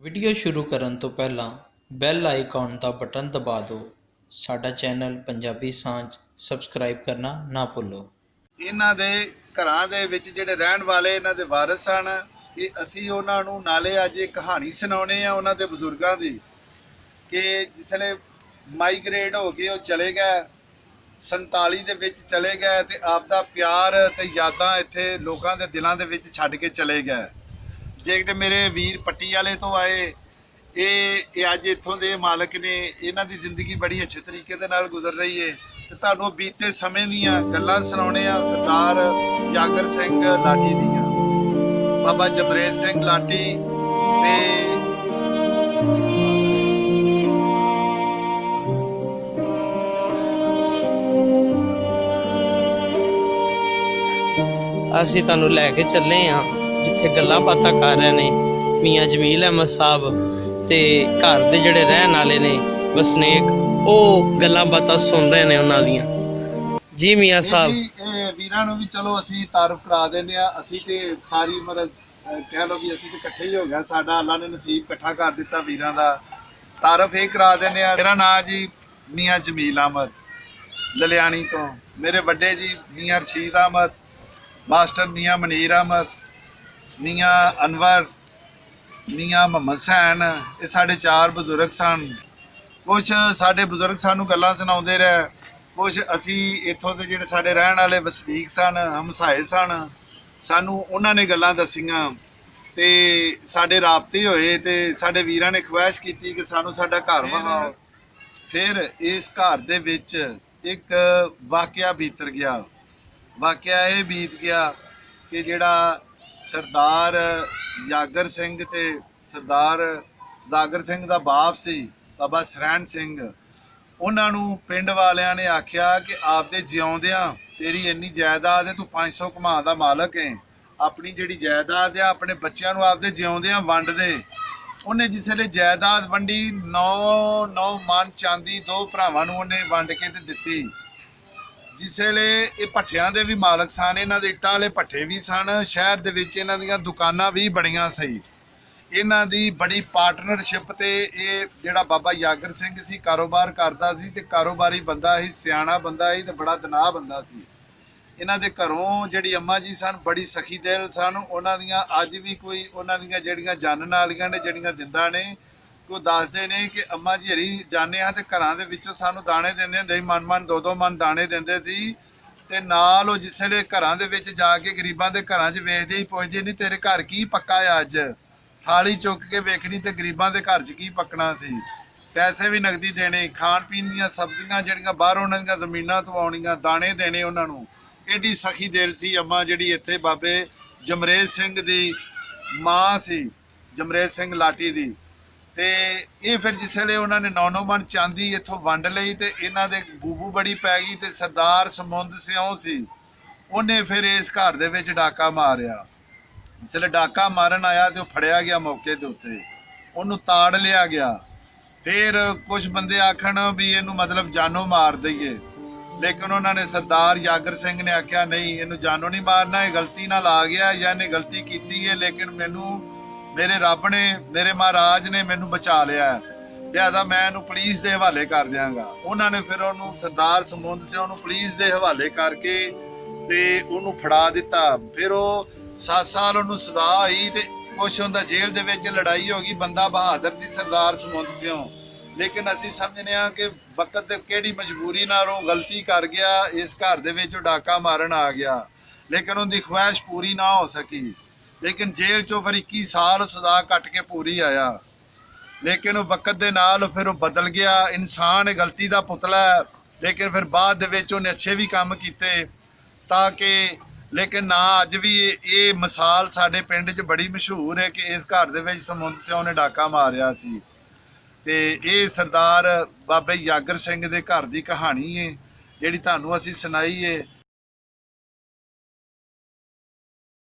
Video ਸ਼ੁਰੂ ਕਰਨ ਤੋਂ ਪਹਿਲਾਂ ਬੈਲ ਆਈਕਨ ਦਾ ਬਟਨ ਦਬਾ ਦਿਓ। ਸਾਡਾ ਚੈਨਲ ਪੰਜਾਬੀ ਸਾਂਝ ਸਬਸਕ੍ਰਾਈਬ ਕਰਨਾ ਨਾ ਭੁੱਲੋ। ਇਹਨਾਂ ਦੇ ਘਰਾਂ ਦੇ ਵਿੱਚ ਜਿਹੜੇ ਰਹਿਣ ਵਾਲੇ ਇਹਨਾਂ ਦੇ ਵਾਰਿਸ ਹਨ, ਇਹ ਅਸੀਂ ਉਹਨਾਂ ਨੂੰ ਨਾਲੇ ਅੱਜ ਇਹ ਕਹਾਣੀ ਸੁਣਾਉਣੇ ਆ ਉਹਨਾਂ ਦੇ ਬਜ਼ੁਰਗਾਂ ਦੀ ਕਿ ਜਿਸਲੇ ਮਾਈਗ੍ਰੇਟ ਹੋ ਕੇ ਉਹ ਚਲੇ ਗਏ 47 ਦੇ ਵਿੱਚ ਚਲੇ ਗਏ ਤੇ ਆਪ ਦਾ ਪਿਆਰ ਤੇ ਯਾਦਾਂ ਇੱਥੇ ਲੋਕਾਂ ਦੇ ਦਿਲਾਂ ਦੇ ਵਿੱਚ ਛੱਡ ਕੇ ਚਲੇ ਗਏ। ਜਿਹੜੇ ਮੇਰੇ ਵੀਰ ਪੱਟੀ ਵਾਲੇ ਤੋਂ ਆਏ ਇਹ ਅੱਜ ਇੱਥੋਂ ਦੇ ਮਾਲਕ ਨੇ, ਇਹਨਾਂ ਦੀ ਜ਼ਿੰਦਗੀ ਬੜੀ ਅੱਛੇ ਤਰੀਕੇ ਦੇ ਨਾਲ ਗੁਜ਼ਰ ਰਹੀ ਹੈ ਤੇ ਤੁਹਾਨੂੰ ਬੀਤੇ ਸਮੇਂ ਦੀਆਂ ਗੱਲਾਂ ਸੁਣਾਉਣੇ ਆ ਸਰਦਾਰ ਜਾਗਰ ਸਿੰਘ ਲਾਟੀ ਦੀਆਂ। ਬਾਬਾ ਜਮਰੇਜ ਸਿੰਘ ਲਾਟੀ ਤੇ ਅਸੀਂ ਤੁਹਾਨੂੰ ਲੈ ਕੇ ਚੱਲੇ ਹਾਂ ਜਿੱਥੇ ਗੱਲਾਂ ਬਾਤਾਂ ਕਰ ਰਹੇ ਨੇ ਮੀਆਂ ਜਮੀਲ ਅਹਿਮਦ ਸਾਹਿਬ ਤੇ ਘਰ ਦੇ ਜਿਹੜੇ ਰਹਿਣ ਵਾਲੇ ਨੇ ਵਸਨੀਕ, ਉਹ ਗੱਲਾਂ ਬਾਤਾਂ ਸੁਣ ਰਹੇ ਨੇ ਉਹਨਾਂ ਦੀਆਂ। ਜੀ ਮੀਆਂ ਸਾਹਿਬ, ਇਹ ਵੀਰਾਂ ਨੂੰ ਵੀ ਚਲੋ ਅਸੀਂ ਤਾਰਫ ਕਰਾ ਦਿੰਦੇ ਆ। ਅਸੀਂ ਤੇ ਸਾਰੀ ਉਮਰ ਕਹਿ ਲਓ ਵੀ ਅਸੀਂ ਤੇ ਇਕੱਠੇ ਹੀ ਹੋ ਗਏ, ਸਾਡਾ ਅੱਲਾ ਨੇ ਨਸੀਬ ਇਕੱਠਾ ਕਰ ਦਿੱਤਾ ਵੀਰਾਂ ਦਾ। ਤਾਰਫ ਇਹ ਕਰਾ ਦਿੰਦੇ ਆ। ਮੇਰਾ ਨਾਂ ਜੀ ਮੀਆਂ ਜਮੀਲ ਅਹਿਮਦ ਲਲਿਆਣੀ ਤੋਂ। ਮੇਰੇ ਵੱਡੇ ਜੀ ਮੀਆਂ ਰਸ਼ੀਦ ਅਹਿਮਦ, ਮਾਸਟਰ ਮੀਆਂ ਮਨੀਰ ਅਹਿਮਦ, ਮੀਆਂ ਅਨਵਰ, ਮੀਆਂ ਮੁਹੰਮਦ ਹੁਸੈਨ, ਇਹ ਸਾਡੇ 4 ਬਜ਼ੁਰਗ ਸਨ। ਕੁਛ ਸਾਡੇ ਬਜ਼ੁਰਗ ਸਾਨੂੰ ਗੱਲਾਂ ਸੁਣਾਉਂਦੇ ਰਹੇ, ਕੁਛ ਅਸੀਂ ਇੱਥੋਂ ਦੇ ਜਿਹੜੇ ਸਾਡੇ ਰਹਿਣ ਵਾਲੇ ਵਸਨੀਕ ਸਨ, ਹਮਸਾਏ ਸਨ, ਸਾਨੂੰ ਉਹਨਾਂ ਨੇ ਗੱਲਾਂ ਦੱਸੀਆਂ ਤੇ ਸਾਡੇ ਰਾਬਤੇ ਹੋਏ ਤੇ ਸਾਡੇ ਵੀਰਾਂ ਨੇ ਖਵਾਇਸ਼ ਕੀਤੀ ਕਿ ਸਾਨੂੰ ਸਾਡਾ ਘਰ ਵਿਖਾਓ। ਫਿਰ ਇਸ ਘਰ ਦੇ ਵਿੱਚ ਇੱਕ ਵਾਕਿਆ ਬੀਤਰ ਗਿਆ। ਵਾਕਿਆ ਇਹ ਬੀਤ ਗਿਆ ਕਿ ਜਿਹੜਾ ਸਰਦਾਰ ਜਾਗਰ ਸਿੰਘ ਤੇ ਸਰਦਾਰ ਦਾਗਰ ਸਿੰਘ ਦਾ ਬਾਪ ਸੀ ਬਾਬਾ ਸਰੈਣ ਸਿੰਘ, ਉਹਨਾਂ ਨੂੰ ਪਿੰਡ ਵਾਲਿਆਂ ਨੇ ਆਖਿਆ ਕਿ ਆਪਦੇ ਜਿਉਂਦਿਆਂ ਤੇਰੀ ਇੰਨੀ ਜਾਇਦਾਦ ਹੈ, ਤੂੰ 500 ਕਮਾ ਦਾ ਮਾਲਕ ਹੈ, ਆਪਣੀ ਜਿਹੜੀ ਜਾਇਦਾਦ ਆ ਆਪਣੇ ਬੱਚਿਆਂ ਨੂੰ ਆਪਦੇ ਜਿਉਂਦਿਆਂ ਵੰਡ ਦੇ। ਉਹਨੇ ਜਿਸ ਵੇਲੇ ਜਾਇਦਾਦ ਵੰਡੀ 9 ਮਣ ਚਾਂਦੀ 2 ਭਰਾਵਾਂ ਨੂੰ ਉਹਨੇ ਵੰਡ ਕੇ ਤੇ ਦਿੱਤੀ। ਜਿਸ ਵੇਲੇ ਇਹ ਭੱਠਿਆਂ ਦੇ ਵੀ ਮਾਲਕ ਸਨ, ਇਹਨਾਂ ਦੇ ਇੱਟਾਂ ਵਾਲੇ ਭੱਠੇ ਵੀ ਸਨ, ਸ਼ਹਿਰ ਦੇ ਵਿੱਚ ਇਹਨਾਂ ਦੀਆਂ ਦੁਕਾਨਾਂ ਵੀ ਬੜੀਆਂ ਸਹੀ। ਇਹਨਾਂ ਦੀ ਬੜੀ ਪਾਰਟਨਰਸ਼ਿਪ ਤੇ ਇਹ ਜਿਹੜਾ ਬਾਬਾ ਜਾਗਰ ਸਿੰਘ ਸੀ ਕਾਰੋਬਾਰ ਕਰਦਾ ਸੀ ਤੇ ਕਾਰੋਬਾਰੀ ਬੰਦਾ ਸੀ, ਸਿਆਣਾ ਬੰਦਾ ਸੀ ਤੇ ਬੜਾ ਦਨਾਹ ਬੰਦਾ ਸੀ। ਇਹਨਾਂ ਦੇ ਘਰੋਂ ਜਿਹੜੀ ਅੰਮਾ ਜੀ ਸਨ ਬੜੀ ਸਖੀ ਦਿਲ ਸਨ। ਉਹਨਾਂ ਦੀਆਂ ਅੱਜ ਵੀ ਕੋਈ ਉਹਨਾਂ ਦੀਆਂ ਜਿਹੜੀਆਂ ਜਾਣਨ ਵਾਲੀਆਂ ਨੇ ਜਿਹੜੀਆਂ ਜ਼ਿੰਦਾ ਨੇ, ਉਹ ਦੱਸਦੇ ਨੇ ਕਿ ਅੰਮਾ ਜੀ ਹਰੀ ਜਾਣੇ ਆ ਤੇ ਘਰਾਂ ਦੇ ਵਿੱਚੋਂ ਸਾਨੂੰ ਦਾਣੇ ਦਿੰਦੇ ਹੁੰਦੇ ਸੀ, ਮਨ 2-2 ਮਨ ਦਾਣੇ ਦਿੰਦੇ ਸੀ। ਤੇ ਨਾਲ ਉਹ ਜਿਸ ਵੇਲੇ ਘਰਾਂ ਦੇ ਵਿੱਚ ਜਾ ਕੇ ਗਰੀਬਾਂ ਦੇ ਘਰਾਂ 'ਚ ਵੇਖਦੇ ਹੀ ਪੁੱਛਦੇ ਨਹੀਂ ਤੇਰੇ ਘਰ ਕੀ ਪੱਕਾ ਆ, ਅੱਜ ਥਾਲੀ ਚੁੱਕ ਕੇ ਵੇਖਣੀ ਤੇ ਗਰੀਬਾਂ ਦੇ ਘਰ 'ਚ ਕੀ ਪੱਕਣਾ ਸੀ। ਪੈਸੇ ਵੀ ਨਗਦੀ ਦੇਣੇ, ਖਾਣ ਪੀਣ ਦੀਆਂ ਸਬਜ਼ੀਆਂ ਜਿਹੜੀਆਂ ਬਾਹਰੋਂ ਉਹਨਾਂ ਦੀਆਂ ਜ਼ਮੀਨਾਂ ਤੋਂ ਆਉਣੀਆਂ, ਦਾਣੇ ਦੇਣੇ ਉਹਨਾਂ ਨੂੰ। ਐਡੀ ਸਖੀ ਦਿਲ ਸੀ ਅੰਮਾ ਜਿਹੜੀ ਇੱਥੇ ਬਾਬੇ ਜਮਰੇਜ ਸਿੰਘ ਦੀ ਮਾਂ ਸੀ, ਜਮਰੇਜ ਸਿੰਘ ਲਾਟੀ ਦੀ। ਤੇ ਇਹ ਫਿਰ ਜਿਸ ਵੇਲੇ ਉਹਨਾਂ ਨੇ 9 ਮਣ ਚਾਂਦੀ ਇੱਥੋਂ ਵੰਡ ਲਈ ਤੇ ਇਹਨਾਂ ਦੇ ਬੂਬੂ ਬੜੀ ਪੈ ਗਈ ਤੇ ਸਰਦਾਰ ਸਮੁੰਦ ਸਿਉਂ ਸੀ, ਉਹਨੇ ਫਿਰ ਇਸ ਘਰ ਦੇ ਵਿੱਚ ਡਾਕਾ ਮਾਰਿਆ। ਜਿਸ ਵੇਲੇ ਡਾਕਾ ਮਾਰਨ ਆਇਆ ਤੇ ਉਹ ਫੜਿਆ ਗਿਆ ਮੌਕੇ ਦੇ ਉੱਤੇ, ਉਹਨੂੰ ਤਾੜ ਲਿਆ ਗਿਆ। ਫਿਰ ਕੁਝ ਬੰਦੇ ਆਖਣ ਵੀ ਇਹਨੂੰ ਮਤਲਬ ਜਾਨੋਂ ਮਾਰ ਦਈਏ, ਲੇਕਿਨ ਉਹਨਾਂ ਨੇ ਸਰਦਾਰ ਜਾਗਰ ਸਿੰਘ ਨੇ ਆਖਿਆ ਨਹੀਂ, ਇਹਨੂੰ ਜਾਨੋਂ ਨਹੀਂ ਮਾਰਨਾ, ਇਹ ਗਲਤੀ ਨਾਲ ਆ ਗਿਆ ਜਾਂ ਇਹਨੇ ਗਲਤੀ ਕੀਤੀ ਹੈ, ਲੇਕਿਨ ਮੈਨੂੰ ਮੇਰੇ ਰੱਬ ਨੇ, ਮੇਰੇ ਮਹਾਰਾਜ ਨੇ ਮੈਨੂੰ ਬਚਾ ਲਿਆ, ਲਿਆਦਾ ਮੈਂ ਇਹਨੂੰ ਪੁਲਿਸ ਦੇ ਹਵਾਲੇ ਕਰ ਦਿਆਂਗਾ। ਉਹਨਾਂ ਨੇ ਫਿਰ ਉਹਨੂੰ ਸਰਦਾਰ ਸਮੁੰਦ ਸਿੰਘ ਨੂੰ ਪੁਲਿਸ ਦੇ ਹਵਾਲੇ ਕਰਕੇ ਤੇ ਉਹਨੂੰ ਫੜਾ ਦਿੱਤਾ। ਫਿਰ ਉਹ 7 ਸਾਲ ਉਹਨੂੰ ਸਜ਼ਾ ਆਈ ਤੇ ਕੁਛ ਹੁੰਦਾ ਜੇਲ੍ਹ ਦੇ ਵਿੱਚ ਲੜਾਈ ਹੋ ਗਈ। ਬੰਦਾ ਬਹਾਦਰ ਸੀ ਸਰਦਾਰ ਸਮੁੰਦ ਸਿੰਘ, ਲੇਕਿਨ ਅਸੀਂ ਸਮਝਦੇ ਹਾਂ ਕਿ ਵਕਤ ਤੇ ਕਿਹੜੀ ਮਜਬੂਰੀ ਨਾਲ ਉਹ ਗਲਤੀ ਕਰ ਗਿਆ, ਇਸ ਘਰ ਦੇ ਵਿੱਚ ਉਹ ਡਾਕਾ ਮਾਰਨ ਆ ਗਿਆ, ਲੇਕਿਨ ਉਹਦੀ ਖੁਆਇਸ਼ ਪੂਰੀ ਨਾ ਹੋ ਸਕੀ। ਲੇਕਿਨ ਜੇਲ੍ਹ 'ਚੋਂ ਫਿਰ 21 ਸਾਲ ਸਜ਼ਾ ਕੱਟ ਕੇ ਪੂਰੀ ਆਇਆ। ਲੇਕਿਨ ਉਹ ਵਕਤ ਦੇ ਨਾਲ ਫਿਰ ਉਹ ਬਦਲ ਗਿਆ। ਇਨਸਾਨ ਇਹ ਗਲਤੀ ਦਾ ਪੁਤਲਾ ਹੈ, ਲੇਕਿਨ ਫਿਰ ਬਾਅਦ ਦੇ ਵਿੱਚ ਉਹਨੇ ਅੱਛੇ ਵੀ ਕੰਮ ਕੀਤੇ ਤਾਂ ਕਿ, ਲੇਕਿਨ ਨਾ ਅੱਜ ਵੀ ਇਹ ਮਿਸਾਲ ਸਾਡੇ ਪਿੰਡ 'ਚ ਬੜੀ ਮਸ਼ਹੂਰ ਹੈ ਕਿ ਇਸ ਘਰ ਦੇ ਵਿੱਚ ਸਮੁੰਦ ਸਿਉਂ ਨੇ ਡਾਕਾ ਮਾਰਿਆ ਸੀ। ਤੇ ਇਹ ਸਰਦਾਰ ਬਾਬੇ ਜਾਗਰ ਸਿੰਘ ਦੇ ਘਰ ਦੀ ਕਹਾਣੀ ਹੈ ਜਿਹੜੀ ਤੁਹਾਨੂੰ ਅਸੀਂ ਸੁਣਾਈ ਹੈ।